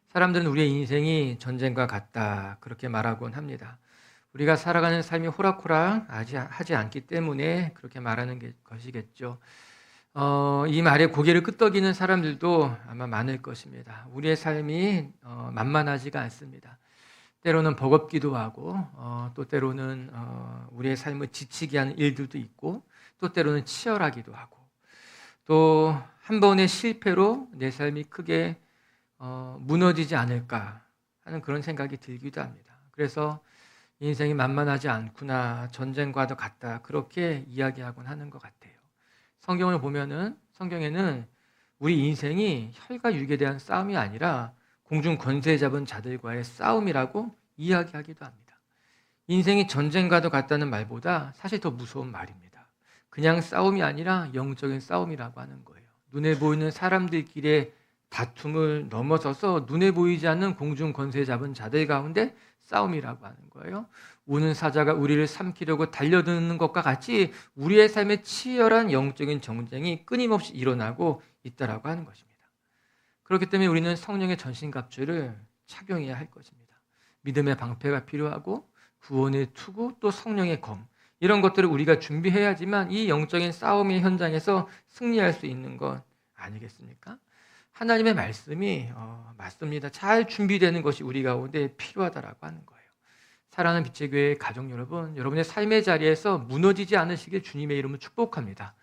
사람들은 우리의 인생이 전쟁과 같다 그렇게 말하곤 합니다. 우리가 살아가는 삶이 호락호락하지 않기 때문에 그렇게 말하는 것이겠죠. 이 말에 고개를 끄덕이는 사람들도 아마 많을 것입니다. 우리의 삶이 만만하지가 않습니다. 때로는 버겁기도 하고 또 때로는 우리의 삶을 지치게 하는 일들도 있고 또 때로는 치열하기도 하고 또 한 번의 실패로 내 삶이 크게 무너지지 않을까 하는 그런 생각이 들기도 합니다. 그래서 인생이 만만하지 않구나, 전쟁과도 같다 그렇게 이야기하곤 하는 것 같아요. 성경을 보면은 성경에는 우리 인생이 혈과 육에 대한 싸움이 아니라 공중 권세 잡은 자들과의 싸움이라고 이야기하기도 합니다. 인생이 전쟁과도 같다는 말보다 사실 더 무서운 말입니다. 그냥 싸움이 아니라 영적인 싸움이라고 하는 거예요. 눈에 보이는 사람들끼리의 다툼을 넘어서서 눈에 보이지 않는 공중 권세 잡은 자들 가운데 싸움이라고 하는 거예요. 우는 사자가 우리를 삼키려고 달려드는 것과 같이 우리의 삶에 치열한 영적인 전쟁이 끊임없이 일어나고 있다라고 하는 것입니다. 그렇기 때문에 우리는 성령의 전신갑주를 착용해야 할 것입니다. 믿음의 방패가 필요하고 구원의 투구 또 성령의 검 이런 것들을 우리가 준비해야지만 이 영적인 싸움의 현장에서 승리할 수 있는 것 아니겠습니까? 하나님의 말씀이 맞습니다. 잘 준비되는 것이 우리 가운데 필요하다라고 하는 거예요. 사랑하는 빛의 교회 가족 여러분, 여러분의 삶의 자리에서 무너지지 않으시길 주님의 이름으로 축복합니다.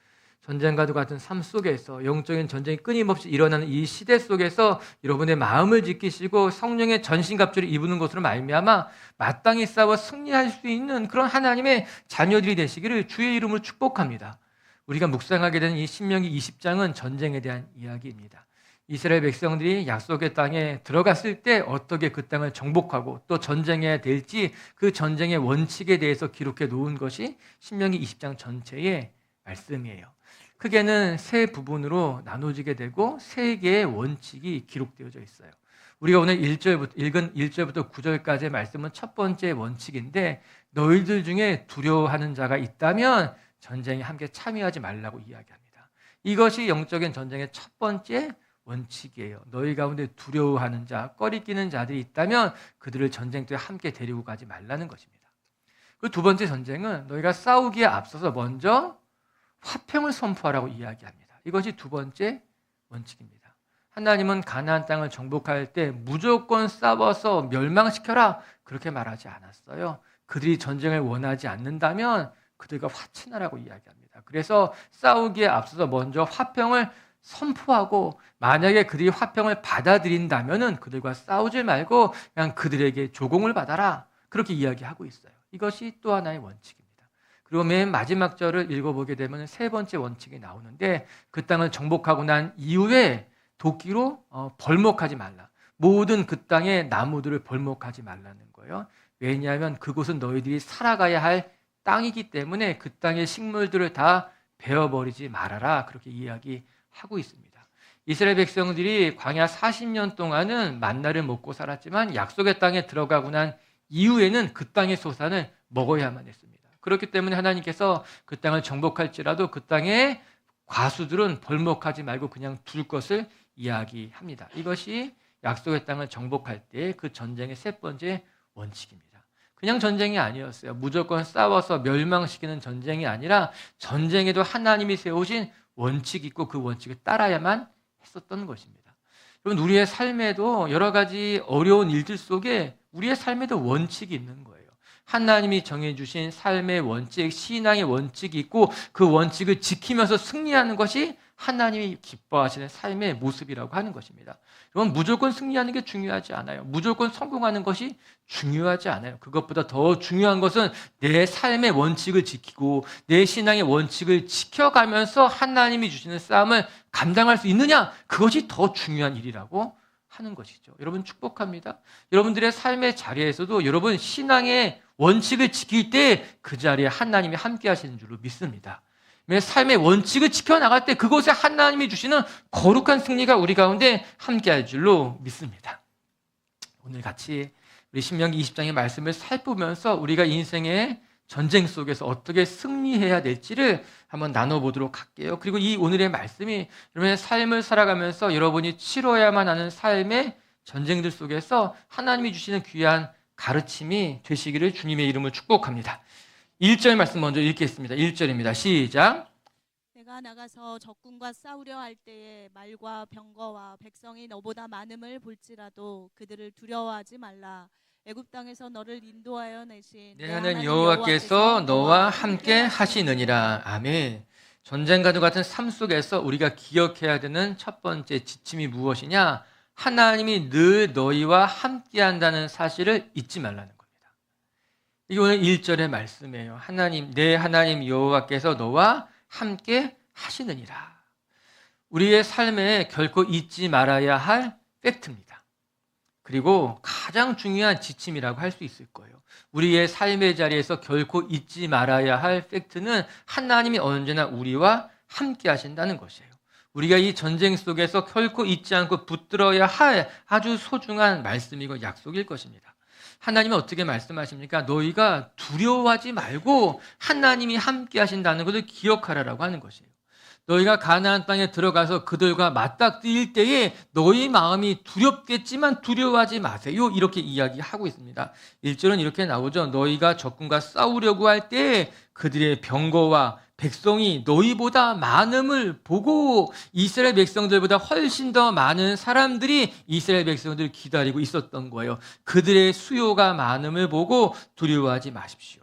전쟁과도 같은 삶 속에서 영적인 전쟁이 끊임없이 일어나는 이 시대 속에서 여러분의 마음을 지키시고 성령의 전신갑주를 입는 것으로 말미암아 마땅히 싸워 승리할 수 있는 그런 하나님의 자녀들이 되시기를 주의 이름으로 축복합니다. 우리가 묵상하게 되는 이 신명기 20장은 전쟁에 대한 이야기입니다. 이스라엘 백성들이 약속의 땅에 들어갔을 때 어떻게 그 땅을 정복하고 또 전쟁해야 될지 그 전쟁의 원칙에 대해서 기록해 놓은 것이 신명기 20장 전체의 말씀이에요. 크게는 세 부분으로 나눠지게 되고 세 개의 원칙이 기록되어져 있어요. 우리가 오늘 읽은 1절부터 9절까지의 말씀은 첫 번째 원칙인데 너희들 중에 두려워하는 자가 있다면 전쟁에 함께 참여하지 말라고 이야기합니다. 이것이 영적인 전쟁의 첫 번째 원칙이에요. 너희 가운데 두려워하는 자, 꺼리끼는 자들이 있다면 그들을 전쟁터에 함께 데리고 가지 말라는 것입니다. 그 두 번째 전쟁은 너희가 싸우기에 앞서서 먼저 화평을 선포하라고 이야기합니다. 이것이 두 번째 원칙입니다. 하나님은 가나안 땅을 정복할 때 무조건 싸워서 멸망시켜라 그렇게 말하지 않았어요. 그들이 전쟁을 원하지 않는다면 그들과 화친하라고 이야기합니다. 그래서 싸우기에 앞서서 먼저 화평을 선포하고 만약에 그들이 화평을 받아들인다면 그들과 싸우지 말고 그냥 그들에게 조공을 받아라 그렇게 이야기하고 있어요. 이것이 또 하나의 원칙입니다. 그리고 맨 마지막 절을 읽어보게 되면 세 번째 원칙이 나오는데 그 땅을 정복하고 난 이후에 도끼로 벌목하지 말라. 모든 그 땅의 나무들을 벌목하지 말라는 거예요. 왜냐하면 그곳은 너희들이 살아가야 할 땅이기 때문에 그 땅의 식물들을 다 베어버리지 말아라 그렇게 이야기하고 있습니다. 이스라엘 백성들이 광야 40년 동안은 만나를 먹고 살았지만 약속의 땅에 들어가고 난 이후에는 그 땅의 소산을 먹어야만 했습니다. 그렇기 때문에 하나님께서 그 땅을 정복할지라도 그 땅의 과수들은 벌목하지 말고 그냥 둘 것을 이야기합니다. 이것이 약속의 땅을 정복할 때 그 전쟁의 세 번째 원칙입니다. 그냥 전쟁이 아니었어요. 무조건 싸워서 멸망시키는 전쟁이 아니라 전쟁에도 하나님이 세우신 원칙이 있고 그 원칙을 따라야만 했었던 것입니다. 여러분, 우리의 삶에도 여러 가지 어려운 일들 속에 우리의 삶에도 원칙이 있는 거예요. 하나님이 정해주신 삶의 원칙, 신앙의 원칙이 있고 그 원칙을 지키면서 승리하는 것이 하나님이 기뻐하시는 삶의 모습이라고 하는 것입니다. 여러분, 무조건 승리하는 게 중요하지 않아요. 무조건 성공하는 것이 중요하지 않아요. 그것보다 더 중요한 것은 내 삶의 원칙을 지키고 내 신앙의 원칙을 지켜가면서 하나님이 주시는 싸움을 감당할 수 있느냐, 그것이 더 중요한 일이라고 하는 것이죠. 여러분, 축복합니다. 여러분들의 삶의 자리에서도 여러분 신앙의 원칙을 지킬 때 그 자리에 하나님이 함께 하시는 줄로 믿습니다. 삶의 원칙을 지켜나갈 때 그곳에 하나님이 주시는 거룩한 승리가 우리 가운데 함께 할 줄로 믿습니다. 오늘 같이 우리 신명기 20장의 말씀을 살펴보면서 우리가 인생의 전쟁 속에서 어떻게 승리해야 될지를 한번 나눠보도록 할게요. 그리고 이 오늘의 말씀이 여러분의 삶을 살아가면서 여러분이 치러야만 하는 삶의 전쟁들 속에서 하나님이 주시는 귀한 가르침이 되시기를 주님의 이름을 축복합니다. 1절 말씀 먼저 읽겠습니다. 1절입니다. 시작. 내가 나가서 적군과 싸우려 할 때에 말과 병거와 백성이 너보다 많음을 볼지라도 그들을 두려워하지 말라. 애굽 땅에서 너를 인도하여 내신 내 하나님 여호와께서 너와 함께 하시느니라. 아멘. 전쟁과도 같은 삶 속에서 우리가 기억해야 되는 첫 번째 지침이 무엇이냐? 하나님이 늘 너희와 함께 한다는 사실을 잊지 말라는 겁니다. 이게 오늘 1절의 말씀이에요. 내 하나님 여호와께서 너와 함께 하시느니라. 우리의 삶에 결코 잊지 말아야 할 팩트입니다. 그리고 가장 중요한 지침이라고 할 수 있을 거예요. 우리의 삶의 자리에서 결코 잊지 말아야 할 팩트는 하나님이 언제나 우리와 함께 하신다는 것이에요. 우리가 이 전쟁 속에서 결코 잊지 않고 붙들어야 할 아주 소중한 말씀이고 약속일 것입니다. 하나님은 어떻게 말씀하십니까? 너희가 두려워하지 말고 하나님이 함께 하신다는 것을 기억하라라고 하는 것이에요. 너희가 가나안 땅에 들어가서 그들과 맞닥뜨릴 때에 너희 마음이 두렵겠지만 두려워하지 마세요. 이렇게 이야기하고 있습니다. 1절은 이렇게 나오죠. 너희가 적군과 싸우려고 할 때 그들의 병거와 백성이 너희보다 많음을 보고 이스라엘 백성들보다 훨씬 더 많은 사람들이 이스라엘 백성들을 기다리고 있었던 거예요. 그들의 수요가 많음을 보고 두려워하지 마십시오.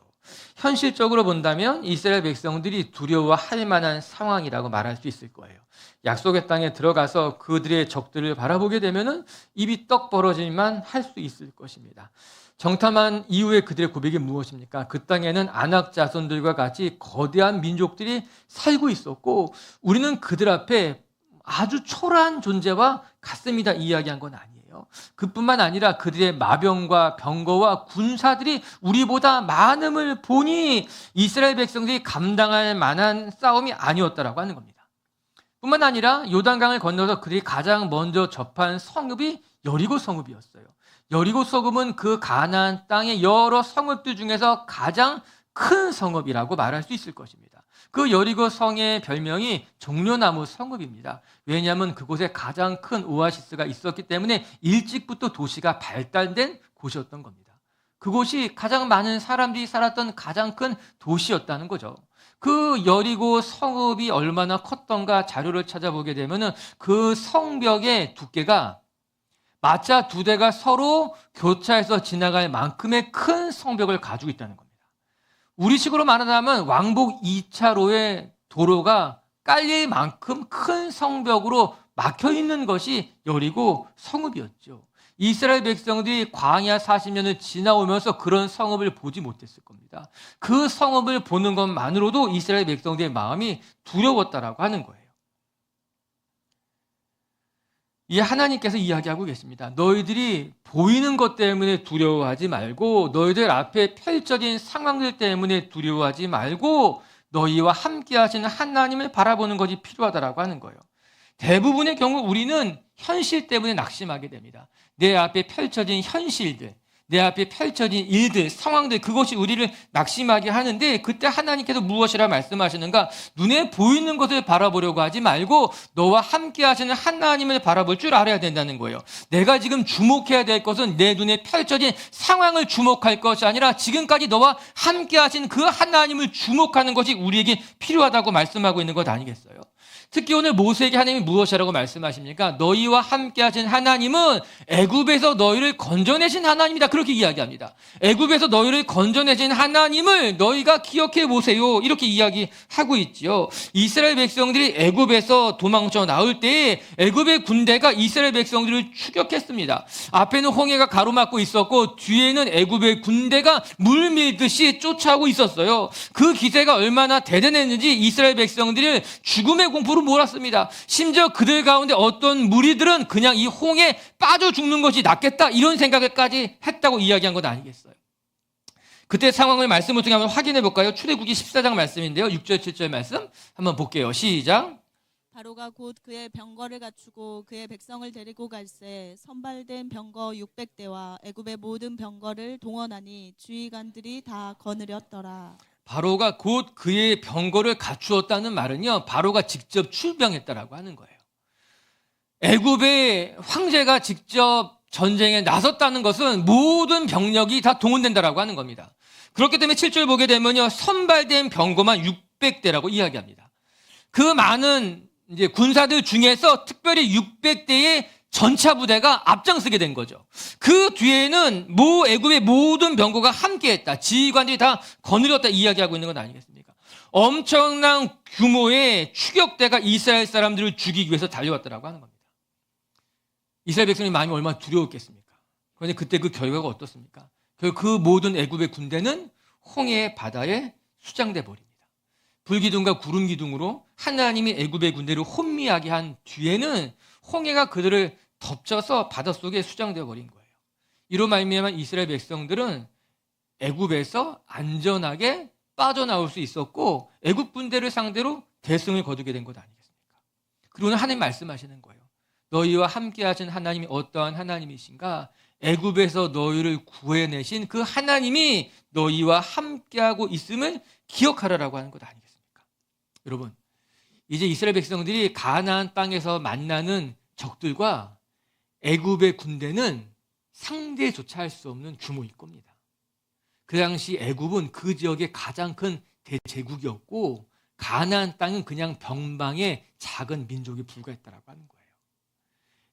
현실적으로 본다면 이스라엘 백성들이 두려워할 만한 상황이라고 말할 수 있을 거예요. 약속의 땅에 들어가서 그들의 적들을 바라보게 되면 입이 떡 벌어질만 할 수 있을 것입니다. 정탐한 이후에 그들의 고백이 무엇입니까? 그 땅에는 아낙 자손들과 같이 거대한 민족들이 살고 있었고 우리는 그들 앞에 아주 초라한 존재와 같습니다. 이야기한 건 아니에요. 그뿐만 아니라 그들의 마병과 병거와 군사들이 우리보다 많음을 보니 이스라엘 백성들이 감당할 만한 싸움이 아니었다라고 하는 겁니다. 뿐만 아니라 요단강을 건너서 그들이 가장 먼저 접한 성읍이 여리고 성읍이었어요. 여리고 성읍은 그 가나안 땅의 여러 성읍들 중에서 가장 큰 성읍이라고 말할 수 있을 것입니다. 그 여리고 성의 별명이 종려나무 성읍입니다. 왜냐하면 그곳에 가장 큰 오아시스가 있었기 때문에 일찍부터 도시가 발달된 곳이었던 겁니다. 그곳이 가장 많은 사람들이 살았던 가장 큰 도시였다는 거죠. 그 여리고 성읍이 얼마나 컸던가 자료를 찾아보게 되면 그 성벽의 두께가 마차 2대가 서로 교차해서 지나갈 만큼의 큰 성벽을 가지고 있다는 겁니다. 우리식으로 말하자면 왕복 2차로의 도로가 깔릴 만큼 큰 성벽으로 막혀 있는 것이 여리고 성읍이었죠. 이스라엘 백성들이 광야 40년을 지나오면서 그런 성읍을 보지 못했을 겁니다. 그 성읍을 보는 것만으로도 이스라엘 백성들의 마음이 두려웠다라고 하는 거예요. 이 하나님께서 이야기하고 계십니다. 너희들이 보이는 것 때문에 두려워하지 말고 너희들 앞에 펼쳐진 상황들 때문에 두려워하지 말고 너희와 함께 하시는 하나님을 바라보는 것이 필요하다라고 하는 거예요. 대부분의 경우 우리는 현실 때문에 낙심하게 됩니다. 내 앞에 펼쳐진 현실들, 내 앞에 펼쳐진 일들, 상황들, 그것이 우리를 낙심하게 하는데 그때 하나님께서 무엇이라 말씀하시는가? 눈에 보이는 것을 바라보려고 하지 말고 너와 함께 하시는 하나님을 바라볼 줄 알아야 된다는 거예요. 내가 지금 주목해야 될 것은 내 눈에 펼쳐진 상황을 주목할 것이 아니라 지금까지 너와 함께 하신 그 하나님을 주목하는 것이 우리에게 필요하다고 말씀하고 있는 것 아니겠어요? 특히 오늘 모세에게 하나님이 무엇이라고 말씀하십니까? 너희와 함께 하신 하나님은 애굽에서 너희를 건져내신 하나님이다. 그렇게 이야기합니다. 애굽에서 너희를 건져내신 하나님을 너희가 기억해 보세요. 이렇게 이야기하고 있지요. 이스라엘 백성들이 애굽에서 도망쳐 나올 때에 애굽의 군대가 이스라엘 백성들을 추격했습니다. 앞에는 홍해가 가로막고 있었고 뒤에는 애굽의 군대가 물 밀듯이 쫓아오고 있었어요. 그 기세가 얼마나 대단했는지 이스라엘 백성들을 죽음의 공포로 몰았습니다. 심지어 그들 가운데 어떤 무리들은 그냥 이 홍에 빠져 죽는 것이 낫겠다 이런 생각을까지 했다고 이야기한 것 아니겠어요? 그때 상황을 말씀을 통해 한번 확인해 볼까요? 출애굽기 14장 말씀인데요. 6절 7절 말씀 한번 볼게요. 시작. 바로가 곧 그의 병거를 갖추고 그의 백성을 데리고 갈새 선발된 병거 600대와 애굽의 모든 병거를 동원하니 주의관들이 다 거느렸더라. 바로가 곧 그의 병거를 갖추었다는 말은요, 바로가 직접 출병했다라고 하는 거예요. 애굽의 황제가 직접 전쟁에 나섰다는 것은 모든 병력이 다 동원된다라고 하는 겁니다. 그렇기 때문에 7절 보게 되면요, 선발된 병거만 600대라고 이야기합니다. 그 많은 이제 군사들 중에서 특별히 600대의 전차 부대가 앞장서게 된 거죠. 그 뒤에는 애굽의 모든 병거가 함께했다. 지휘관들이 다 거느렸다 이야기하고 있는 건 아니겠습니까? 엄청난 규모의 추격대가 이스라엘 사람들을 죽이기 위해서 달려왔다라고 하는 겁니다. 이스라엘 백성의 마음이 얼마나 두려웠겠습니까? 그런데 그때 그 결과가 어떻습니까? 그 모든 애굽의 군대는 홍해 바다에 수장돼 버립니다. 불기둥과 구름기둥으로 하나님이 애굽의 군대를 혼미하게 한 뒤에는 홍해가 그들을 덮쳐서 바닷속에 수장되어 버린 거예요. 이로 말미암아 이스라엘 백성들은 애굽에서 안전하게 빠져나올 수 있었고 애굽 군대를 상대로 대승을 거두게 된 것 아니겠습니까? 그리고는 하나님 말씀하시는 거예요. 너희와 함께 하신 하나님이 어떠한 하나님이신가? 애굽에서 너희를 구해내신 그 하나님이 너희와 함께하고 있음을 기억하라라고 하는 것 아니겠습니까? 여러분, 이제 이스라엘 백성들이 가나안 땅에서 만나는 적들과 애굽의 군대는 상대조차 할 수 없는 규모일 겁니다. 그 당시 애굽은 그 지역의 가장 큰 대제국이었고 가나안 땅은 그냥 병방의 작은 민족이 불과했다라고 하는 거예요.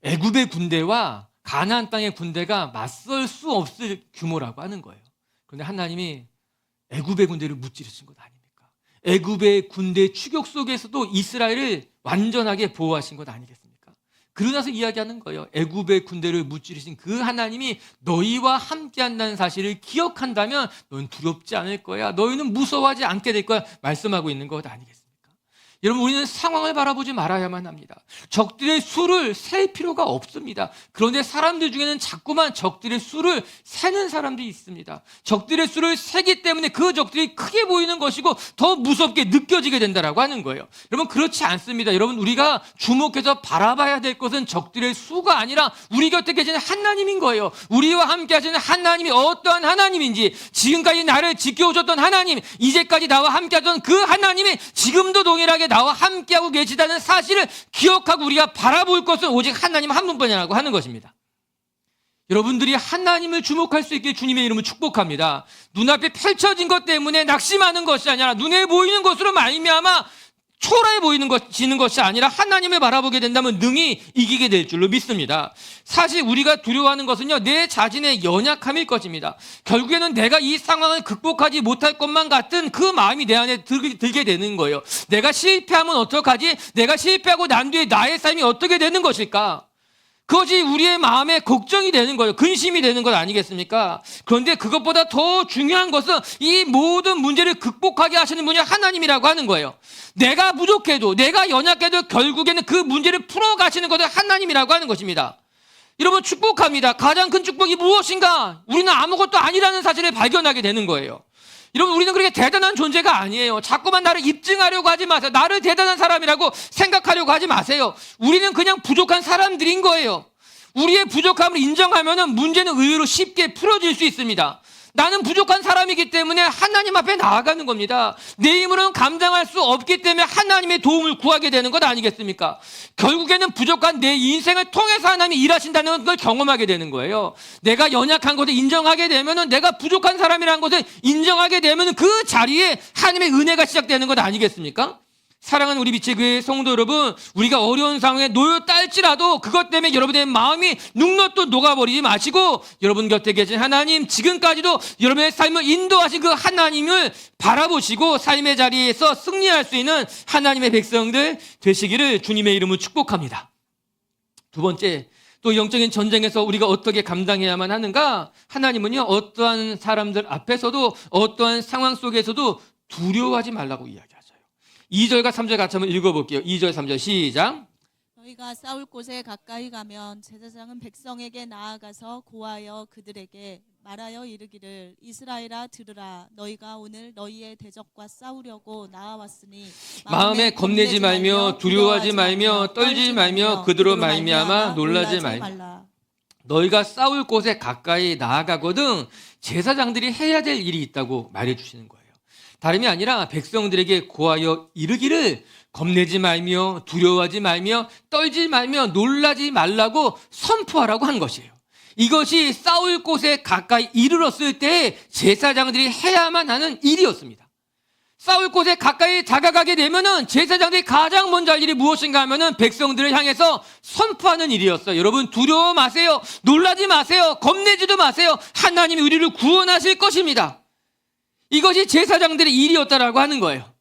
애굽의 군대와 가나안 땅의 군대가 맞설 수 없을 규모라고 하는 거예요. 그런데 하나님이 애굽의 군대를 무찌르신 것 아닙니까? 애굽의 군대 추격 속에서도 이스라엘을 완전하게 보호하신 것 아니겠습니까? 그러나서 이야기하는 거예요. 애굽의 군대를 무찌르신 그 하나님이 너희와 함께한다는 사실을 기억한다면 너희는 두렵지 않을 거야. 너희는 무서워하지 않게 될 거야. 말씀하고 있는 것 아니겠습니까? 여러분, 우리는 상황을 바라보지 말아야만 합니다. 적들의 수를 셀 필요가 없습니다. 그런데 사람들 중에는 자꾸만 적들의 수를 세는 사람들이 있습니다. 적들의 수를 세기 때문에 그 적들이 크게 보이는 것이고 더 무섭게 느껴지게 된다라고 하는 거예요. 여러분, 그렇지 않습니다. 여러분, 우리가 주목해서 바라봐야 될 것은 적들의 수가 아니라 우리 곁에 계시는 하나님인 거예요. 우리와 함께 하시는 하나님이 어떠한 하나님인지, 지금까지 나를 지켜오셨던 하나님, 이제까지 나와 함께 하던 그 하나님이 지금도 동일하게 나와 함께하고 계시다는 사실을 기억하고 우리가 바라볼 것은 오직 하나님 한 분뿐이라고 하는 것입니다. 여러분들이 하나님을 주목할 수 있게 주님의 이름을 축복합니다. 눈앞에 펼쳐진 것 때문에 낙심하는 것이 아니라 눈에 보이는 것으로 말미암아 초라해 보이는 것이 아니라 하나님을 바라보게 된다면 능히 이기게 될 줄로 믿습니다. 사실 우리가 두려워하는 것은요, 내 자신의 연약함일 것입니다. 결국에는 내가 이 상황을 극복하지 못할 것만 같은 그 마음이 내 안에 들게 되는 거예요. 내가 실패하면 어떡하지? 내가 실패하고 난 뒤에 나의 삶이 어떻게 되는 것일까? 그것이 우리의 마음에 걱정이 되는 거예요. 근심이 되는 것 아니겠습니까? 그런데 그것보다 더 중요한 것은 이 모든 문제를 극복하게 하시는 분이 하나님이라고 하는 거예요. 내가 부족해도, 내가 연약해도 결국에는 그 문제를 풀어가시는 것은 하나님이라고 하는 것입니다. 여러분, 축복합니다. 가장 큰 축복이 무엇인가? 우리는 아무것도 아니라는 사실을 발견하게 되는 거예요. 여러분, 우리는 그렇게 대단한 존재가 아니에요. 자꾸만 나를 입증하려고 하지 마세요. 나를 대단한 사람이라고 생각하려고 하지 마세요. 우리는 그냥 부족한 사람들인 거예요. 우리의 부족함을 인정하면 문제는 의외로 쉽게 풀어질 수 있습니다. 나는 부족한 사람이기 때문에 하나님 앞에 나아가는 겁니다. 내 힘으로는 감당할 수 없기 때문에 하나님의 도움을 구하게 되는 것 아니겠습니까? 결국에는 부족한 내 인생을 통해서 하나님이 일하신다는 걸 경험하게 되는 거예요. 내가 연약한 것을 인정하게 되면, 내가 부족한 사람이라는 것을 인정하게 되면 그 자리에 하나님의 은혜가 시작되는 것 아니겠습니까? 사랑하는 우리 빛의 교회 성도 여러분, 우리가 어려운 상황에 놓였다 할지라도 그것 때문에 여러분의 마음이 눅눅도 녹아버리지 마시고, 여러분 곁에 계신 하나님, 지금까지도 여러분의 삶을 인도하신 그 하나님을 바라보시고 삶의 자리에서 승리할 수 있는 하나님의 백성들 되시기를 주님의 이름으로 축복합니다. 두 번째, 또 영적인 전쟁에서 우리가 어떻게 감당해야만 하는가? 하나님은요, 어떠한 사람들 앞에서도 어떠한 상황 속에서도 두려워하지 말라고 이야기하죠. 2절과 3절 같이 한번 읽어볼게요. 2절, 3절 시작. 너희가 싸울 곳에 가까이 가면 제사장은 백성에게 나아가서 고하여 그들에게 말하여 이르기를 이스라엘아 들으라 너희가 오늘 너희의 대적과 싸우려고 나아왔으니 마음에 겁내지 말며 두려워하지 말며 떨지 말며 그들로 말미암아 놀라지 말라. 너희가 싸울 곳에 가까이 나아가거든 제사장들이 해야 될 일이 있다고 말해 주시는 거예요. 다름이 아니라 백성들에게 고하여 이르기를 겁내지 말며 두려워하지 말며 떨지 말며 놀라지 말라고 선포하라고 한 것이에요. 이것이 싸울 곳에 가까이 이르렀을 때 제사장들이 해야만 하는 일이었습니다. 싸울 곳에 가까이 다가가게 되면은 제사장들이 가장 먼저 할 일이 무엇인가 하면은 백성들을 향해서 선포하는 일이었어요. 여러분 두려워 마세요. 놀라지 마세요. 겁내지도 마세요. 하나님이 우리를 구원하실 것입니다. 이것이 제사장들의 일이었다라고 하는 거예요.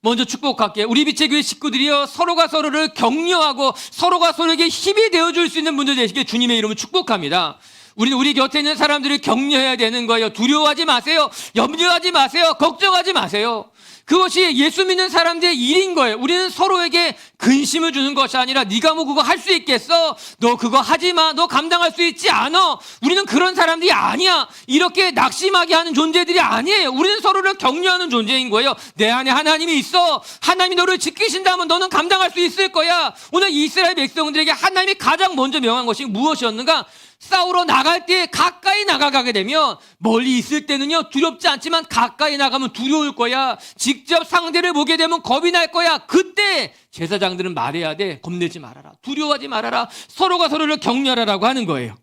먼저 축복할게요. 우리 빛의 교회 식구들이여 서로가 서로를 격려하고 서로가 서로에게 힘이 되어줄 수 있는 분들 되시길 주님의 이름으로 축복합니다. 우리는 우리 곁에 있는 사람들을 격려해야 되는 거예요. 두려워하지 마세요. 염려하지 마세요. 걱정하지 마세요. 그것이 예수 믿는 사람들의 일인 거예요. 우리는 서로에게 근심을 주는 것이 아니라 네가 뭐 그거 할 수 있겠어? 너 그거 하지 마. 너 감당할 수 있지 않아. 우리는 그런 사람들이 아니야. 이렇게 낙심하게 하는 존재들이 아니에요. 우리는 서로를 격려하는 존재인 거예요. 내 안에 하나님이 있어. 하나님이 너를 지키신다면 너는 감당할 수 있을 거야. 오늘 이스라엘 백성들에게 하나님이 가장 먼저 명한 것이 무엇이었는가? 싸우러 나갈 때 가까이 나가게 되면 멀리 있을 때는요 두렵지 않지만 가까이 나가면 두려울 거야. 직접 상대를 보게 되면 겁이 날 거야. 그때 제사장들은 말해야 돼. 겁내지 말아라. 두려워하지 말아라. 서로가 서로를 격려하라고 하는 거예요.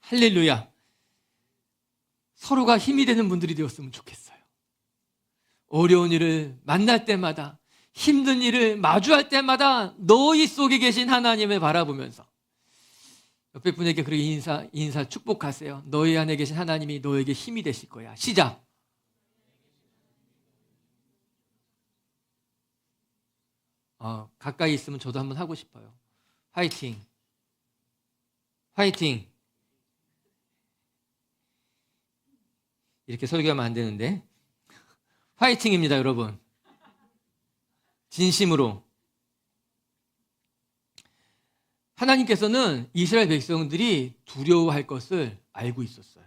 할렐루야. 서로가 힘이 되는 분들이 되었으면 좋겠어요. 어려운 일을 만날 때마다 힘든 일을 마주할 때마다 너희 속에 계신 하나님을 바라보면서 옆에 분에게 그렇게 인사 축복하세요. 너희 안에 계신 하나님이 너에게 힘이 되실 거야. 시작. 가까이 있으면 저도 한번 하고 싶어요. 화이팅. 화이팅. 이렇게 설교하면 안 되는데. 화이팅입니다, 여러분. 진심으로. 하나님께서는 이스라엘 백성들이 두려워할 것을 알고 있었어요.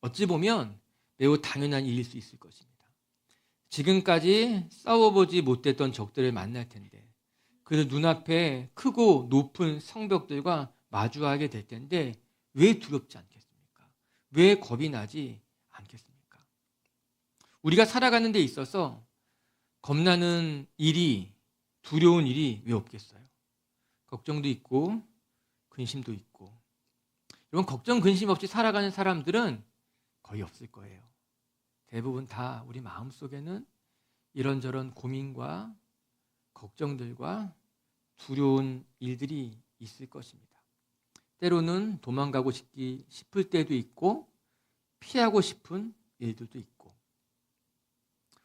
어찌 보면 매우 당연한 일일 수 있을 것입니다. 지금까지 싸워보지 못했던 적들을 만날 텐데 그들 눈앞에 크고 높은 성벽들과 마주하게 될 텐데 왜 두렵지 않겠습니까? 왜 겁이 나지 않겠습니까? 우리가 살아가는 데 있어서 겁나는 일이, 두려운 일이 왜 없겠어요? 걱정도 있고 근심도 있고. 여러분 걱정 근심 없이 살아가는 사람들은 거의 없을 거예요. 대부분 다 우리 마음속에는 이런저런 고민과 걱정들과 두려운 일들이 있을 것입니다. 때로는 도망가고 싶을 때도 있고 피하고 싶은 일들도 있고.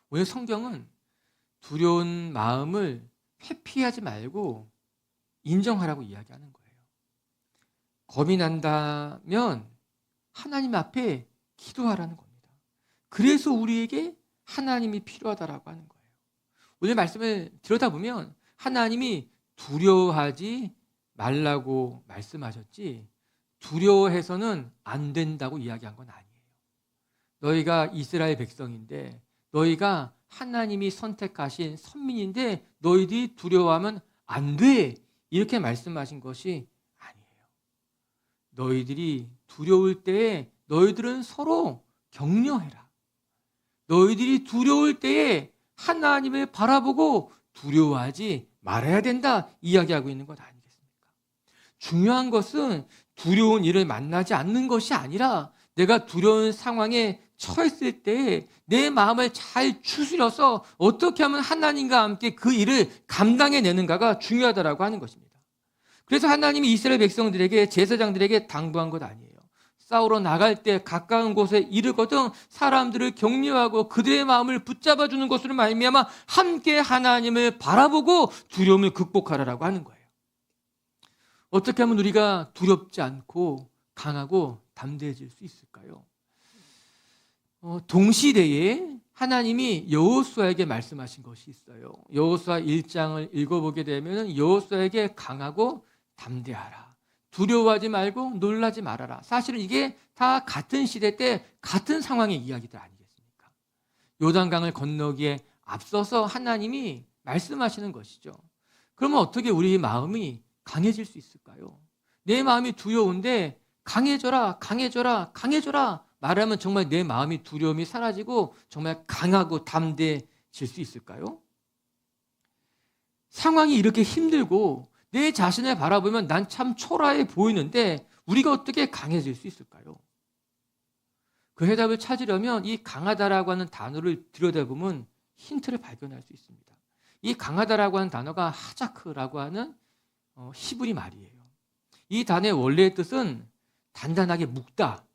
오늘 성경은 두려운 마음을 회피하지 말고 인정하라고 이야기하는 거예요. 겁이 난다면 하나님 앞에 기도하라는 겁니다. 그래서 우리에게 하나님이 필요하다라고 하는 거예요. 오늘 말씀을 들여다보면 하나님이 두려워하지 말라고 말씀하셨지 두려워해서는 안 된다고 이야기한 건 아니에요. 너희가 이스라엘 백성인데 너희가 하나님이 선택하신 선민인데 너희들이 두려워하면 안 돼. 이렇게 말씀하신 것이 아니에요. 너희들이 두려울 때에 너희들은 서로 격려해라. 너희들이 두려울 때에 하나님을 바라보고 두려워하지 말아야 된다 이야기하고 있는 것 아니겠습니까? 중요한 것은 두려운 일을 만나지 않는 것이 아니라 내가 두려운 상황에 처했을 때 내 마음을 잘 추스려서 어떻게 하면 하나님과 함께 그 일을 감당해내는가가 중요하다라고 하는 것입니다. 그래서 하나님이 이스라엘 백성들에게 제사장들에게 당부한 것 아니에요. 싸우러 나갈 때 가까운 곳에 이르거든 사람들을 격려하고 그들의 마음을 붙잡아주는 것으로 말미암아 함께 하나님을 바라보고 두려움을 극복하라라고 하는 거예요. 어떻게 하면 우리가 두렵지 않고 강하고 담대해질 수 있을까요? 동시대에 하나님이 여호수아에게 말씀하신 것이 있어요. 여호수아 1장을 읽어보게 되면 여호수아에게 강하고 담대하라. 두려워하지 말고 놀라지 말아라. 사실은 이게 다 같은 시대 때 같은 상황의 이야기들 아니겠습니까? 요단강을 건너기에 앞서서 하나님이 말씀하시는 것이죠. 그러면 어떻게 우리 마음이 강해질 수 있을까요? 내 마음이 두려운데 강해져라, 강해져라, 강해져라 말하면 정말 내 마음이 두려움이 사라지고 정말 강하고 담대해질 수 있을까요? 상황이 이렇게 힘들고 내 자신을 바라보면 난 참 초라해 보이는데 우리가 어떻게 강해질 수 있을까요? 그 해답을 찾으려면 이 강하다라고 하는 단어를 들여다보면 힌트를 발견할 수 있습니다. 이 강하다라고 하는 단어가 하자크라고 하는 히브리 말이에요. 이 단어의 원래의 뜻은 단단하게 묶다,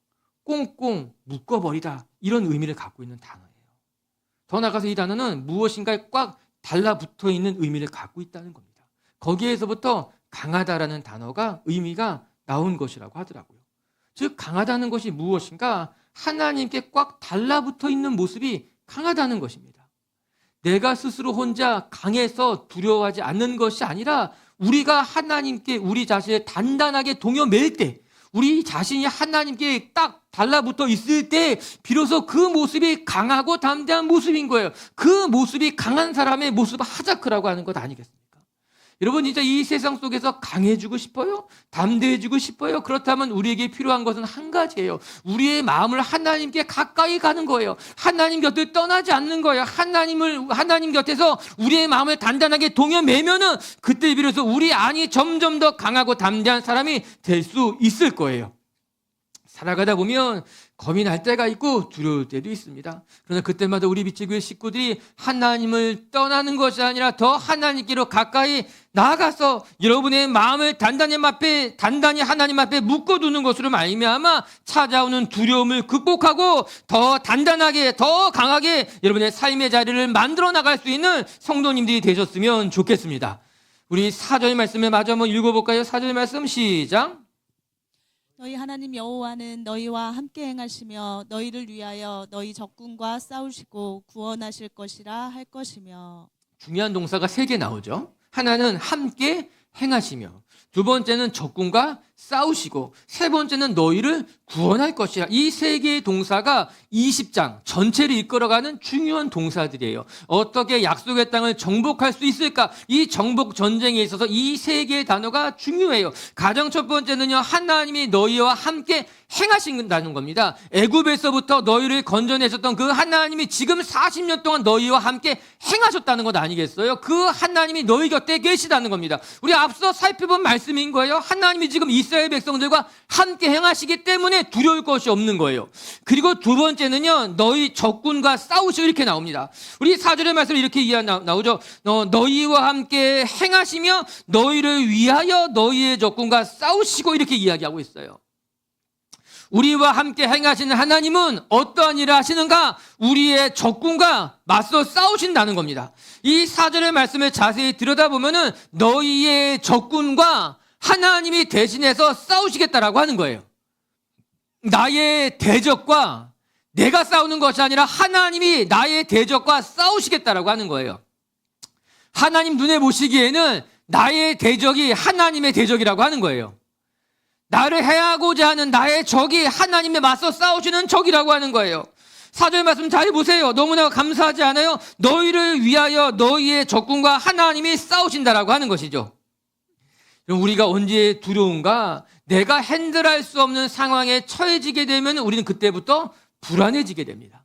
꽁꽁 묶어버리다 이런 의미를 갖고 있는 단어예요. 더 나아가서 이 단어는 무엇인가에 꽉 달라붙어 있는 의미를 갖고 있다는 겁니다. 거기에서부터 강하다라는 단어가 의미가 나온 것이라고 하더라고요. 즉 강하다는 것이 무엇인가? 하나님께 꽉 달라붙어 있는 모습이 강하다는 것입니다. 내가 스스로 혼자 강해서 두려워하지 않는 것이 아니라 우리가 하나님께 우리 자신을 단단하게 동여맬 때, 우리 자신이 하나님께 딱 달라붙어 있을 때 비로소 그 모습이 강하고 담대한 모습인 거예요. 그 모습이 강한 사람의 모습을 하자크라고 하는 것 아니겠습니까? 여러분 진짜 이 세상 속에서 강해지고 싶어요? 담대해지고 싶어요? 그렇다면 우리에게 필요한 것은 한 가지예요. 우리의 마음을 하나님께 가까이 가는 거예요. 하나님 곁을 떠나지 않는 거예요. 하나님 곁에서 우리의 마음을 단단하게 동여매면은 그때 비로소 우리 안이 점점 더 강하고 담대한 사람이 될 수 있을 거예요. 살아가다 보면 겁이 날 때가 있고 두려울 때도 있습니다. 그러나 그때마다 우리 빛의 식구들이 하나님을 떠나는 것이 아니라 더 하나님께로 가까이 나아가서 여러분의 마음을 단단히 하나님 앞에 묶어두는 것으로 말미암아 찾아오는 두려움을 극복하고 더 단단하게 더 강하게 여러분의 삶의 자리를 만들어 나갈 수 있는 성도님들이 되셨으면 좋겠습니다. 우리 4절 말씀을 마저 한번 읽어볼까요? 4절 말씀 시작. 너희 하나님 여호와는 너희와 함께 행하시며 너희를 위하여 너희 적군과 싸우시고 구원하실 것이라 할 것이며. 중요한 동사가 3개 나오죠. 하나는 함께 행하시며, 두 번째는 적군과 싸우시고, 세 번째는 너희를 구원할 것이라. 이 3개의 동사가 20장 전체를 이끌어가는 중요한 동사들이에요. 어떻게 약속의 땅을 정복할 수 있을까? 이 정복 전쟁에 있어서 이 3개의 단어가 중요해요. 가장 첫 번째는요, 하나님이 너희와 함께 행하신다는 겁니다. 애굽에서부터 너희를 건져내셨던 그 하나님이 지금 40년 동안 너희와 함께 행하셨다는 것 아니겠어요? 그 하나님이 너희 곁에 계시다는 겁니다. 우리 앞서 살펴본 말씀인 거예요. 하나님이 지금 이스라엘 백성들과 함께 행하시기 때문에 두려울 것이 없는 거예요. 그리고 두 번째는요, 너희 적군과 싸우시고 이렇게 나옵니다. 우리 4절의 말씀을 이렇게 나오죠. 너희와 함께 행하시며 너희를 위하여 너희의 적군과 싸우시고 이렇게 이야기하고 있어요. 우리와 함께 행하시는 하나님은 어떠한 일을 하시는가? 우리의 적군과 맞서 싸우신다는 겁니다. 이 4절의 말씀을 자세히 들여다보면은 너희의 적군과 하나님이 대신해서 싸우시겠다라고 하는 거예요. 나의 대적과 내가 싸우는 것이 아니라 하나님이 나의 대적과 싸우시겠다라고 하는 거예요. 하나님 눈에 보시기에는 나의 대적이 하나님의 대적이라고 하는 거예요. 나를 해하고자 하는 나의 적이 하나님에 맞서 싸우시는 적이라고 하는 거예요. 4절 말씀 잘 보세요. 너무나 감사하지 않아요? 너희를 위하여 너희의 적군과 하나님이 싸우신다라고 하는 것이죠. 우리가 언제 두려운가? 내가 핸들할 수 없는 상황에 처해지게 되면 우리는 그때부터 불안해지게 됩니다.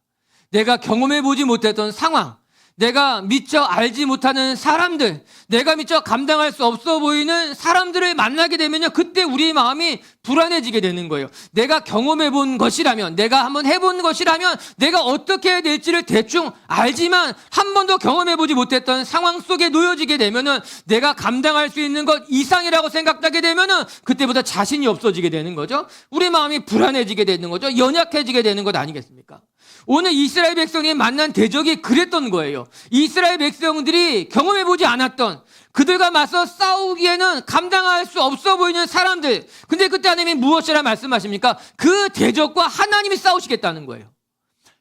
내가 경험해보지 못했던 상황, 내가 미처 알지 못하는 사람들, 내가 미처 감당할 수 없어 보이는 사람들을 만나게 되면요, 그때 우리의 마음이 불안해지게 되는 거예요. 내가 경험해 본 것이라면, 내가 한번 해본 것이라면 내가 어떻게 해야 될지를 대충 알지만 한 번도 경험해 보지 못했던 상황 속에 놓여지게 되면은 내가 감당할 수 있는 것 이상이라고 생각하게 되면은 그때부터 자신이 없어지게 되는 거죠. 우리 마음이 불안해지게 되는 거죠. 연약해지게 되는 것 아니겠습니까? 오늘 이스라엘 백성이 만난 대적이 그랬던 거예요. 이스라엘 백성들이 경험해보지 않았던, 그들과 맞서 싸우기에는 감당할 수 없어 보이는 사람들. 근데 그때 하나님이 무엇이라 말씀하십니까? 그 대적과 하나님이 싸우시겠다는 거예요.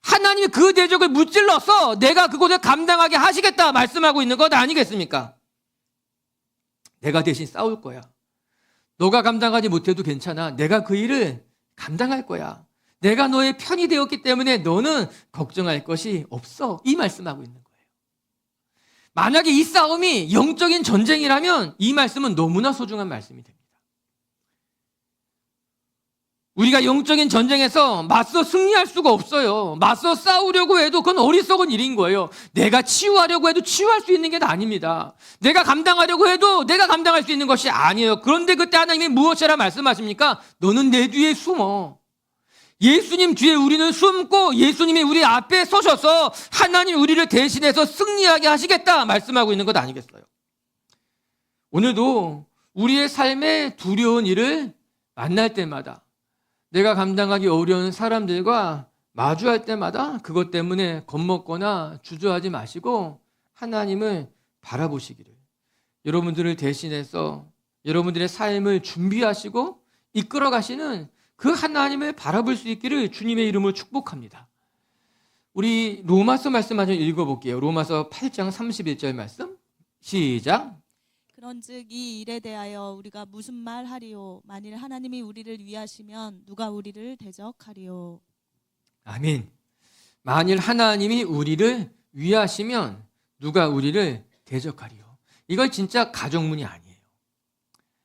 하나님이 그 대적을 무찔러서 내가 그곳을 감당하게 하시겠다 말씀하고 있는 것 아니겠습니까? 내가 대신 싸울 거야. 너가 감당하지 못해도 괜찮아. 내가 그 일을 감당할 거야. 내가 너의 편이 되었기 때문에 너는 걱정할 것이 없어. 이 말씀하고 있는 거예요. 만약에 이 싸움이 영적인 전쟁이라면 이 말씀은 너무나 소중한 말씀이 됩니다. 우리가 영적인 전쟁에서 맞서 승리할 수가 없어요. 맞서 싸우려고 해도 그건 어리석은 일인 거예요. 내가 치유하려고 해도 치유할 수 있는 게 아닙니다. 내가 감당하려고 해도 내가 감당할 수 있는 것이 아니에요. 그런데 그때 하나님이 무엇이라 말씀하십니까? 너는 내 뒤에 숨어. 예수님 뒤에 우리는 숨고 예수님이 우리 앞에 서셔서 하나님 우리를 대신해서 승리하게 하시겠다 말씀하고 있는 것 아니겠어요? 오늘도 우리의 삶에 두려운 일을 만날 때마다 내가 감당하기 어려운 사람들과 마주할 때마다 그것 때문에 겁먹거나 주저하지 마시고 하나님을 바라보시기를, 여러분들을 대신해서 여러분들의 삶을 준비하시고 이끌어 가시는 그 하나님을 바라볼 수 있기를 주님의 이름으로 축복합니다. 우리 로마서 말씀 한번 읽어볼게요. 로마서 8장 31절 말씀 시작. 그런즉 이 일에 대하여 우리가 무슨 말 하리요? 만일 하나님이 우리를 위하시면 누가 우리를 대적하리요? 아멘. 만일 하나님이 우리를 위하시면 누가 우리를 대적하리요? 이걸 진짜 가정문이 아니에요.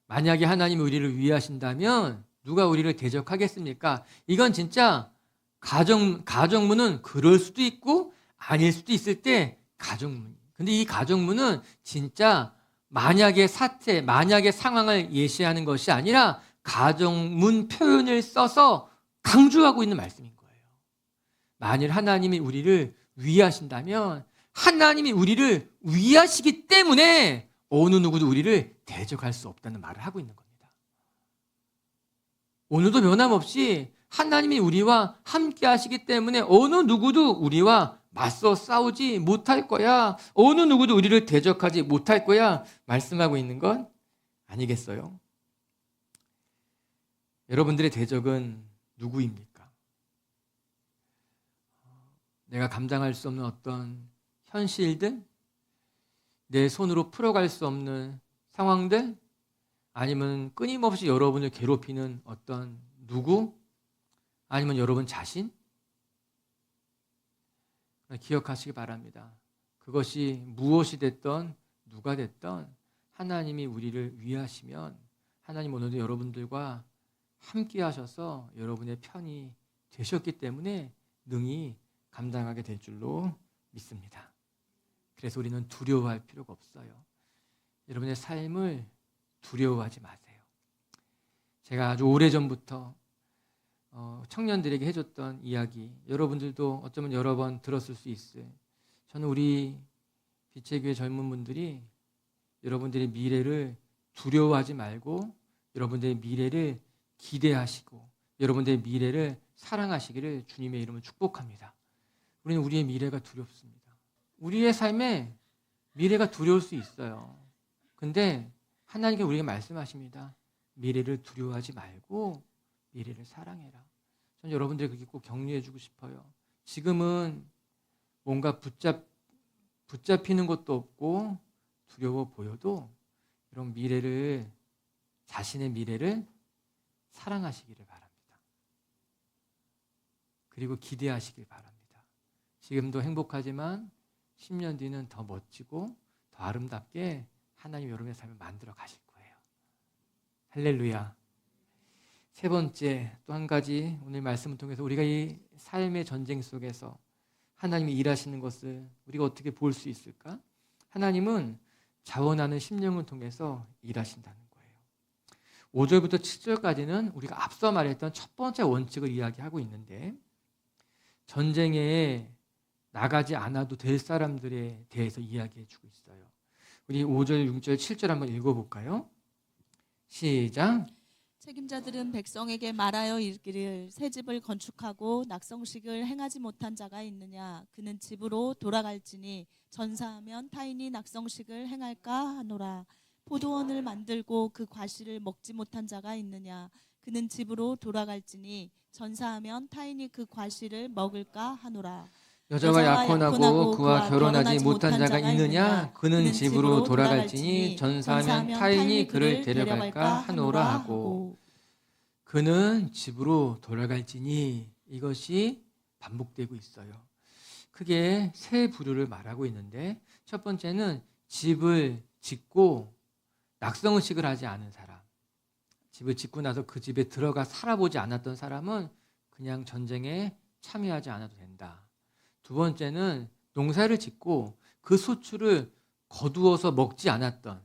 만약에 하나님이 우리를 위하신다면 누가 우리를 대적하겠습니까? 이건 진짜 가정문은 그럴 수도 있고 아닐 수도 있을 때 가정문. 근데 이 가정문은 진짜 만약의 사태, 만약의 상황을 예시하는 것이 아니라 가정문 표현을 써서 강조하고 있는 말씀인 거예요. 만일 하나님이 우리를 위하신다면 하나님이 우리를 위하시기 때문에 어느 누구도 우리를 대적할 수 없다는 말을 하고 있는 겁니다. 오늘도 변함없이 하나님이 우리와 함께 하시기 때문에 어느 누구도 우리와 맞서 싸우지 못할 거야. 어느 누구도 우리를 대적하지 못할 거야. 말씀하고 있는 건 아니겠어요? 여러분들의 대적은 누구입니까? 내가 감당할 수 없는 어떤 현실들? 내 손으로 풀어갈 수 없는 상황들? 아니면 끊임없이 여러분을 괴롭히는 어떤 누구? 아니면 여러분 자신? 기억하시기 바랍니다. 그것이 무엇이 됐던 누가 됐던 하나님이 우리를 위하시면 하나님 오늘도 여러분들과 함께 하셔서 여러분의 편이 되셨기 때문에 능히 감당하게 될 줄로 믿습니다. 그래서 우리는 두려워할 필요가 없어요. 여러분의 삶을 두려워하지 마세요. 제가 아주 오래전부터 청년들에게 해줬던 이야기, 여러분들도 어쩌면 여러 번 들었을 수 있어요. 저는 우리 빛의 교회 젊은 분들이 여러분들의 미래를 두려워하지 말고 여러분들의 미래를 기대하시고 여러분들의 미래를 사랑하시기를 주님의 이름으로 축복합니다. 우리는 우리의 미래가 두렵습니다. 우리의 삶에 미래가 두려울 수 있어요. 근데 하나님께 우리에게 말씀하십니다. 미래를 두려워하지 말고 미래를 사랑해라. 저는 여러분들이 그렇게 꼭 격려해 주고 싶어요. 지금은 뭔가 붙잡히는 것도 없고 두려워 보여도 이런 미래를, 자신의 미래를 사랑하시기를 바랍니다. 그리고 기대하시길 바랍니다. 지금도 행복하지만 10년 뒤는 더 멋지고 더 아름답게 하나님 여러분의 삶을 만들어 가실 거예요. 할렐루야. 세 번째, 또 한 가지 오늘 말씀을 통해서 우리가 이 삶의 전쟁 속에서 하나님이 일하시는 것을 우리가 어떻게 볼 수 있을까? 하나님은 자원하는 심령을 통해서 일하신다는 거예요. 5절부터 7절까지는 우리가 앞서 말했던 첫 번째 원칙을 이야기하고 있는데, 전쟁에 나가지 않아도 될 사람들에 대해서 이야기해 주고 있어요. 우리 5절, 6절, 7절 한번 읽어볼까요? 시작. 책임자들은 백성에게 말하여 이르기를 새 집을 건축하고 낙성식을 행하지 못한 자가 있느냐? 그는 집으로 돌아갈지니 전사하면 타인이 낙성식을 행할까 하노라. 포도원을 만들고 그 과실을 먹지 못한 자가 있느냐? 그는 집으로 돌아갈지니 전사하면 타인이 그 과실을 먹을까 하노라. 여자가 약혼하고 그와 결혼하지 못한 자가 있느냐? 그는 집으로 돌아갈지니 전사하면 타인이 그를 데려갈까 하노라 하고. 그는 집으로 돌아갈지니, 이것이 반복되고 있어요. 크게 세 부류를 말하고 있는데, 첫 번째는 집을 짓고 낙성의식을 하지 않은 사람. 집을 짓고 나서 그 집에 들어가 살아보지 않았던 사람은 그냥 전쟁에 참여하지 않아도 된다. 두 번째는 농사를 짓고 그 소출을 거두어서 먹지 않았던,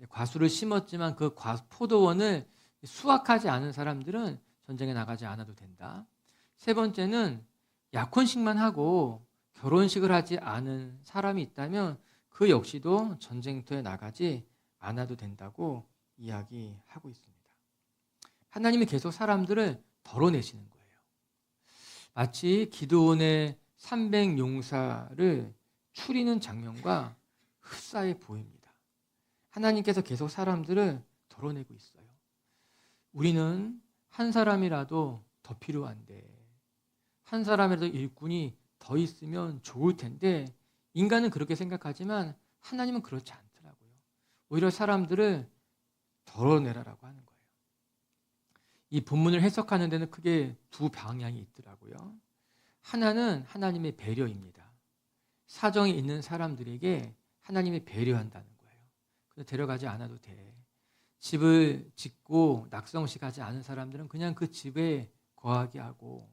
과수를 심었지만 그 포도원을 수확하지 않은 사람들은 전쟁에 나가지 않아도 된다. 세 번째는 약혼식만 하고 결혼식을 하지 않은 사람이 있다면 그 역시도 전쟁터에 나가지 않아도 된다고 이야기하고 있습니다. 하나님이 계속 사람들을 덜어내시는 거예요. 마치 기드온의 300용사를 추리는 장면과 흡사해 보입니다. 하나님께서 계속 사람들을 덜어내고 있어요. 우리는 한 사람이라도 더 필요한데, 한 사람이라도 일꾼이 더 있으면 좋을 텐데, 인간은 그렇게 생각하지만 하나님은 그렇지 않더라고요. 오히려 사람들을 덜어내라라고 하는 거예요. 이 본문을 해석하는 데는 크게 두 방향이 있더라고요. 하나는 하나님의 배려입니다. 사정이 있는 사람들에게 하나님이 배려한다는 거예요. 그래서 데려가지 않아도 돼. 집을 짓고 낙성식 하지 않은 사람들은 그냥 그 집에 거하게 하고,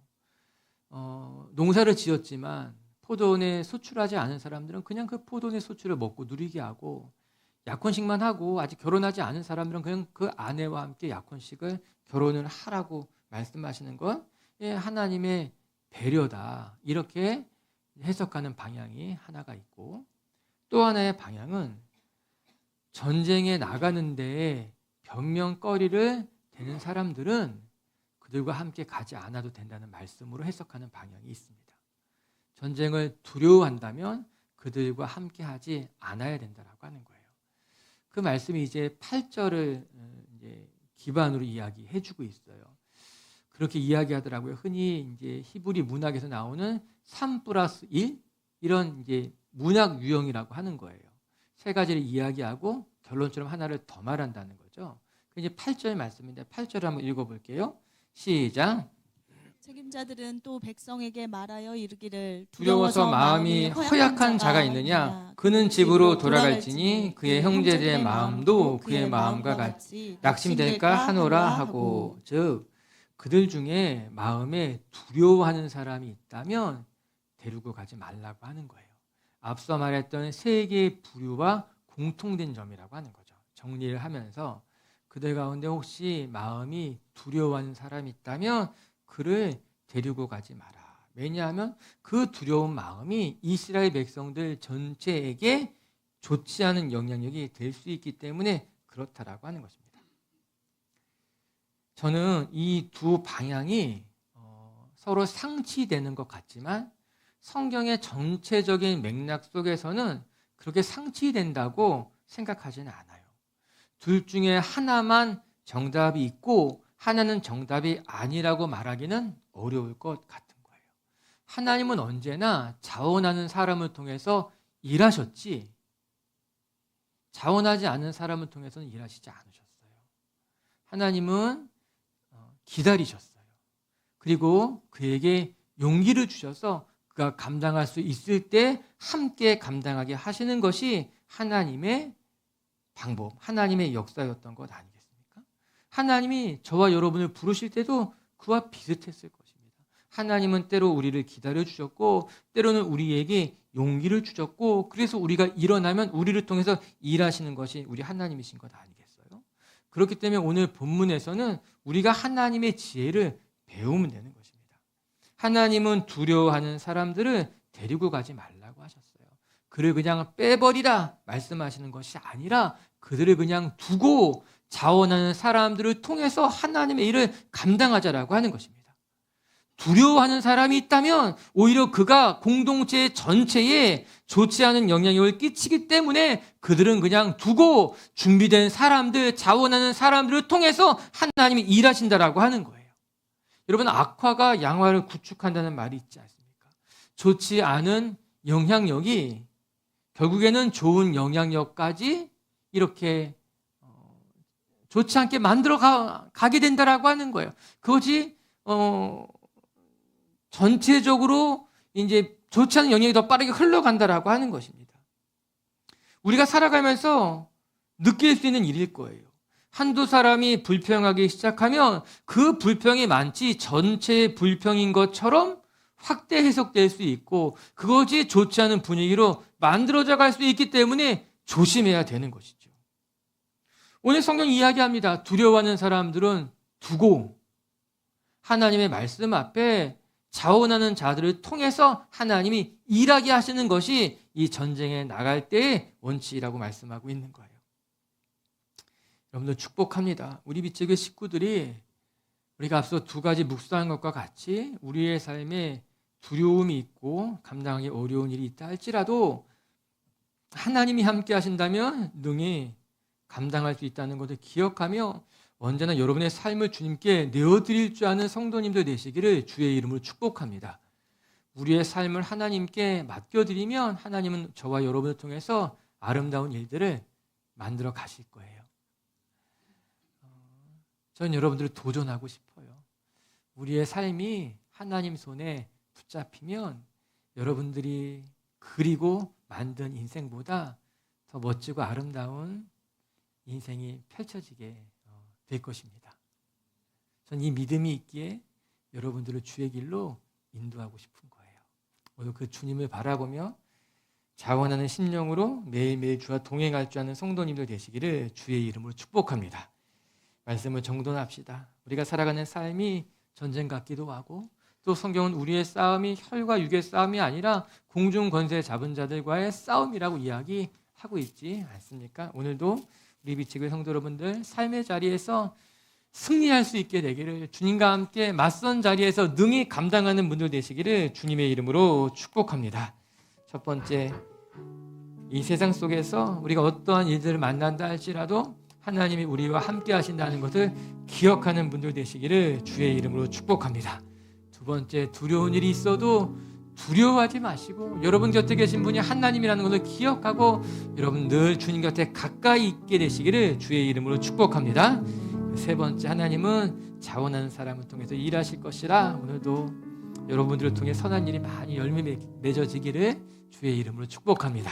농사를 지었지만 포도원에 소출하지 않은 사람들은 그냥 그 포도원의 소출을 먹고 누리게 하고, 약혼식만 하고 아직 결혼하지 않은 사람들은 그냥 그 아내와 함께 약혼식을 결혼을 하라고 말씀하시는 건 하나님의 배려다, 이렇게 해석하는 방향이 하나가 있고, 또 하나의 방향은 전쟁에 나가는데 변명거리를 대는 사람들은 그들과 함께 가지 않아도 된다는 말씀으로 해석하는 방향이 있습니다. 전쟁을 두려워한다면 그들과 함께 하지 않아야 된다라고 하는 거예요. 그 말씀이 이제 8절을 이제 기반으로 이야기해 주고 있어요. 그렇게 이야기하더라고요. 흔히 이제 히브리 문학에서 나오는 3+1 이런 이제 문학 유형이라고 하는 거예요. 세 가지를 이야기하고 결론처럼 하나를 더 말한다는 거죠. 그 이제 8절 말씀인데 8절을 한번 읽어볼게요. 시작. 책임자들은 또 백성에게 말하여 이르기를 두려워서 마음이 허약한 자가 있느냐? 그는 집으로 돌아갈지니 그의 형제들의 마음도 그의 마음과 같이 낙심될까 하노라 하고. 즉 그들 중에 마음에 두려워하는 사람이 있다면 데리고 가지 말라고 하는 거예요. 앞서 말했던 세 개의 부류와 공통된 점이라고 하는 거죠. 정리를 하면서 그들 가운데 혹시 마음이 두려워하는 사람이 있다면 그를 데리고 가지 마라. 왜냐하면 그 두려운 마음이 이스라엘 백성들 전체에게 좋지 않은 영향력이 될 수 있기 때문에 그렇다라고 하는 것입니다. 저는 이 두 방향이 서로 상치되는 것 같지만 성경의 전체적인 맥락 속에서는 그렇게 상치된다고 생각하지는 않아요. 둘 중에 하나만 정답이 있고 하나는 정답이 아니라고 말하기는 어려울 것 같은 거예요. 하나님은 언제나 자원하는 사람을 통해서 일하셨지, 자원하지 않은 사람을 통해서는 일하시지 않으셨어요. 하나님은 기다리셨어요. 그리고 그에게 용기를 주셔서 그가 감당할 수 있을 때 함께 감당하게 하시는 것이 하나님의 방법, 하나님의 역사였던 것 아니겠습니까? 하나님이 저와 여러분을 부르실 때도 그와 비슷했을 것입니다. 하나님은 때로 우리를 기다려주셨고 때로는 우리에게 용기를 주셨고, 그래서 우리가 일어나면 우리를 통해서 일하시는 것이 우리 하나님이신 것 아니겠어요? 그렇기 때문에 오늘 본문에서는 우리가 하나님의 지혜를 배우면 되는 것입니다. 하나님은 두려워하는 사람들을 데리고 가지 말라고 하셨어요. 그를 그냥 빼버리라 말씀하시는 것이 아니라 그들을 그냥 두고 자원하는 사람들을 통해서 하나님의 일을 감당하자라고 하는 것입니다. 두려워하는 사람이 있다면 오히려 그가 공동체 전체에 좋지 않은 영향력을 끼치기 때문에 그들은 그냥 두고 준비된 사람들, 자원하는 사람들을 통해서 하나님이 일하신다라고 하는 거예요. 여러분, 악화가 양화를 구축한다는 말이 있지 않습니까? 좋지 않은 영향력이 결국에는 좋은 영향력까지 이렇게 좋지 않게 만들어 가게 된다라고 하는 거예요. 그것이 전체적으로 이제 좋지 않은 영향이 더 빠르게 흘러간다라고 하는 것입니다. 우리가 살아가면서 느낄 수 있는 일일 거예요. 한두 사람이 불평하기 시작하면 그 불평이 마치 전체의 불평인 것처럼 확대 해석될 수 있고 그것이 좋지 않은 분위기로 만들어져 갈 수 있기 때문에 조심해야 되는 것이죠. 오늘 성경 이야기합니다. 두려워하는 사람들은 두고 하나님의 말씀 앞에 자원하는 자들을 통해서 하나님이 일하게 하시는 것이 이 전쟁에 나갈 때의 원칙이라고 말씀하고 있는 거예요. 여러분들 축복합니다. 우리 비책의 식구들이 우리가 앞서 두 가지 묵상한 것과 같이 우리의 삶에 두려움이 있고 감당하기 어려운 일이 있다 할지라도 하나님이 함께 하신다면 능히 감당할 수 있다는 것을 기억하며 언제나 여러분의 삶을 주님께 내어드릴 줄 아는 성도님들 되시기를 주의 이름으로 축복합니다. 우리의 삶을 하나님께 맡겨드리면 하나님은 저와 여러분을 통해서 아름다운 일들을 만들어 가실 거예요. 저는 여러분들을 도전하고 싶어요. 우리의 삶이 하나님 손에 붙잡히면 여러분들이 그리고 만든 인생보다 더 멋지고 아름다운 인생이 펼쳐지게 될 것입니다. 전 이 믿음이 있기에 여러분들을 주의 길로 인도하고 싶은 거예요. 오늘 그 주님을 바라보며 자원하는 심령으로 매일매일 주와 동행할 줄 아는 성도님들 되시기를 주의 이름으로 축복합니다. 말씀을 정돈합시다. 우리가 살아가는 삶이 전쟁 같기도 하고 또 성경은 우리의 싸움이 혈과 육의 싸움이 아니라 공중 권세 잡은 자들과의 싸움이라고 이야기하고 있지 않습니까? 오늘도 우리 비치교회 성도 여러분들 삶의 자리에서 승리할 수 있게 되기를 주님과 함께 맞선 자리에서 능히 감당하는 분들 되시기를 주님의 이름으로 축복합니다. 첫 번째, 이 세상 속에서 우리가 어떠한 일들을 만난다 할지라도 하나님이 우리와 함께 하신다는 것을 기억하는 분들 되시기를 주의 이름으로 축복합니다. 두 번째, 두려운 일이 있어도 두려워하지 마시고 여러분 곁에 계신 분이 하나님이라는 것을 기억하고 여러분 늘 주님 곁에 가까이 있게 되시기를 주의 이름으로 축복합니다. 세 번째, 하나님은 자원하는 사람을 통해서 일하실 것이라 오늘도 여러분들을 통해 선한 일이 많이 열매 맺어지기를 주의 이름으로 축복합니다.